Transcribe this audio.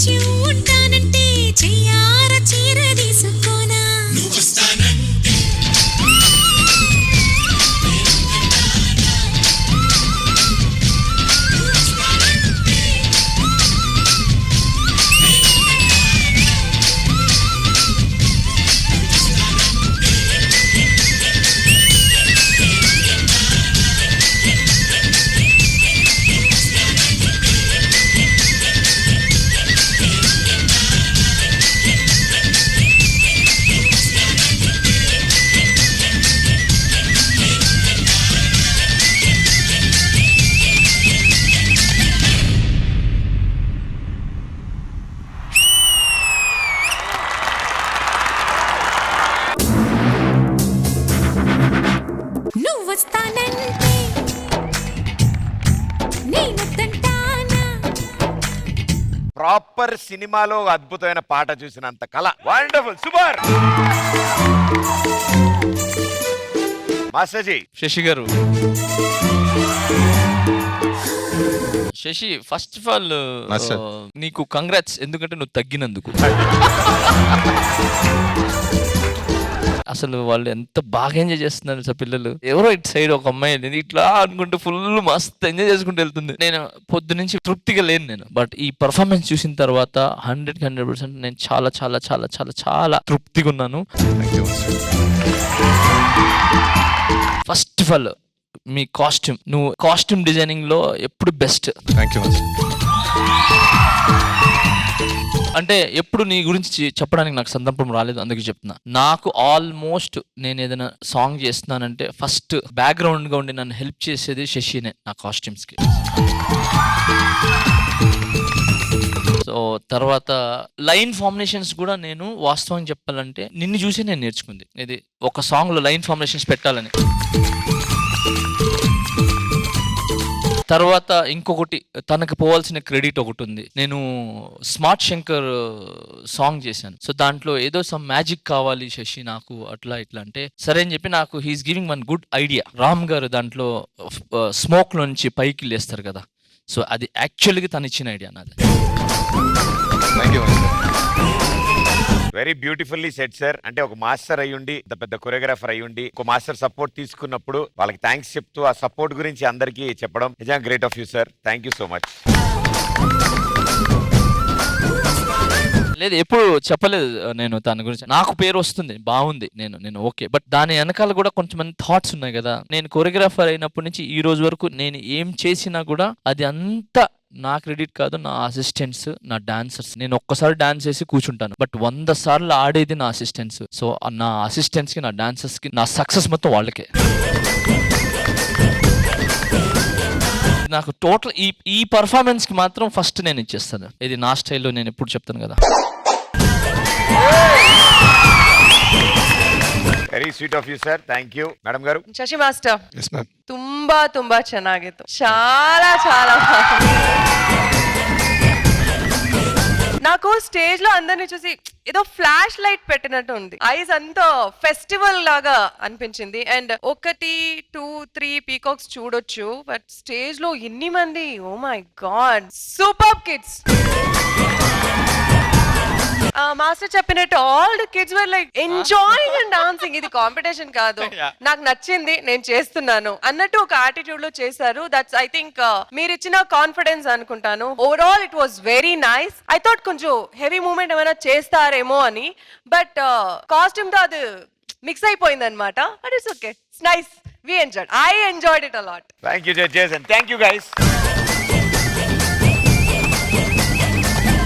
వచ్చి ఉంటానంటే చెయ్యార చీర తీసుకోనా ప్రాపర్ సినిమాలో అద్భుతమైన పాట చూసినంత కళ. Wonderful, super. మాస్టర్జీ. శశి గారు, శశి ఫస్ట్ ఆఫ్ ఆల్ నీకు కంగ్రాట్స్, ఎందుకంటే నువ్వు తగ్గినందుకు. అసలు వాళ్ళు ఎంత బాగా ఎంజాయ్ చేస్తున్నారు సార్ పిల్లలు. ఎవరో ఇటు సైడ్ ఒక అమ్మాయి ఇట్లా అనుకుంటూ ఫుల్ మస్తు ఎంజాయ్ చేసుకుంటూ వెళ్తుంది. నేను పొద్దు నుంచి తృప్తిగా లేను నేను, బట్ ఈ పర్ఫార్మెన్స్ చూసిన తర్వాత 100% నేను చాలా చాలా చాలా చాలా చాలా తృప్తిగా ఉన్నాను. First of all me costume, నువ్వు కాస్ట్యూమ్ డిజైనింగ్ లో ఎప్పుడు బెస్ట్. అంటే ఎప్పుడు నీ గురించి చెప్పడానికి నాకు సందర్భం రాలేదు, అందుకే చెప్తున్నా. నాకు ఆల్మోస్ట్ నేను ఏదైనా సాంగ్ చేస్తున్నానంటే ఫస్ట్ బ్యాక్గ్రౌండ్ గా ఉండి నన్ను హెల్ప్ చేసేది శశినే నా కాస్ట్యూమ్స్ కి. సో తర్వాత లైన్ ఫార్ములేషన్స్ కూడా నేను వాస్తవం చెప్పాలంటే నిన్ను చూసి నేను నేర్చుకుంది. ఇది ఒక సాంగ్ లో లైన్ ఫార్ములేషన్స్ పెట్టాలని. తర్వాత ఇంకొకటి తనకు పోవాల్సిన క్రెడిట్ ఒకటి ఉంది. నేను స్మార్ట్ శంకర్ సాంగ్ చేశాను. సో దాంట్లో ఏదో సమ్ మ్యాజిక్ కావాలి శశి నాకు అట్లా ఇట్లా అంటే సరే అని చెప్పి నాకు he's giving one good idea. Ram గారు దాంట్లో స్మోక్ నుంచి పైకి లేస్తారు కదా, సో అది యాక్చువల్గా తను ఇచ్చిన ఐడియా నాది. Very beautifully set sir. అంటే ఒక మాస్టర్ అయ్యుండి, పెద్ద కొరియోగ్రాఫర్ అయ్యుండి, ఒక మాస్టర్ సపోర్ట్ తీసుకున్నప్పుడు వాళ్ళకి థ్యాంక్స్ చెప్తూ ఆ సపోర్ట్ గురించి అందరికీ చెప్పడం నిజంగా great of you sir. Thank you so much. లేదు ఎప్పుడు చెప్పలేదు నేను దాని గురించి. నాకు పేరు వస్తుంది, బాగుంది, నేను ఓకే, బట్ దాని వెనకాల కూడా కొంచెం థాట్స్ ఉన్నాయి కదా. నేను కొరియోగ్రాఫర్ అయినప్పటి నుంచి ఈ రోజు వరకు నేను ఏం చేసినా కూడా అది అంతా నా క్రెడిట్ కాదు, నా అసిస్టెంట్స్, నా డాన్సర్స్. నేను ఒక్కసారి డాన్స్ చేసి కూర్చుంటాను, బట్ 100 సార్లు ఆడేది నా అసిస్టెంట్స్. సో నా అసిస్టెంట్స్ కి, నా డాన్సర్స్ కి, నా సక్సెస్ మొత్తం వాళ్ళకే. నాకు టోటల్ ఈ పర్ఫార్మెన్స్ కి మాత్రం ఫస్ట్ నేను ఇచ్చేస్తాను. ఇది నా స్టైల్లో నేను ఎప్పుడు చెప్తాను కదా. Very sweet of you sir. Thank you madam గారు. ಶಶಿ ಮಾಸ್ಟರ್, ತುಂಬಾ ಚೆನ್ನಾಗಿತ್ತು, చాలా చాలా నాకు స్టేజ్ లో అందరిని చూసి ఏదో ఫ్లాష్ లైట్ పెట్టినట్టు ఉంది. ఐస్ అంతా ఫెస్టివల్ లాగా అనిపించింది. అండ్ 1 2 3 పీకాక్స్ చూడొచ్చు, బట్ స్టేజ్ లో ఎన్ని మంది, oh my god, super kids. Master చెప్పినట్టు all the kids were like enjoying and dancing. ఇది కాంపిటీషన్ కాదు, నాకు నచ్చింది, నేను చేస్తున్నాను అన్నట్టు ఒక యాటిట్యూడ్ లో చేశారు. దట్స్ ఐ థింక్ మీరు ఇచ్చిన కాన్ఫిడెన్స్ అనుకుంటాను. Overall it was very nice. I thought కొంచెం హెవీ మూమెంట్ ఏమైనా చేస్తారేమో అని, బట్ కాస్ట్యూమ్ తో అది మిక్స్ అయిపోయింది అనమాట. But it's okay, it's nice. We enjoyed. I enjoyed it a lot. Thank you, judges, and thank you, guys.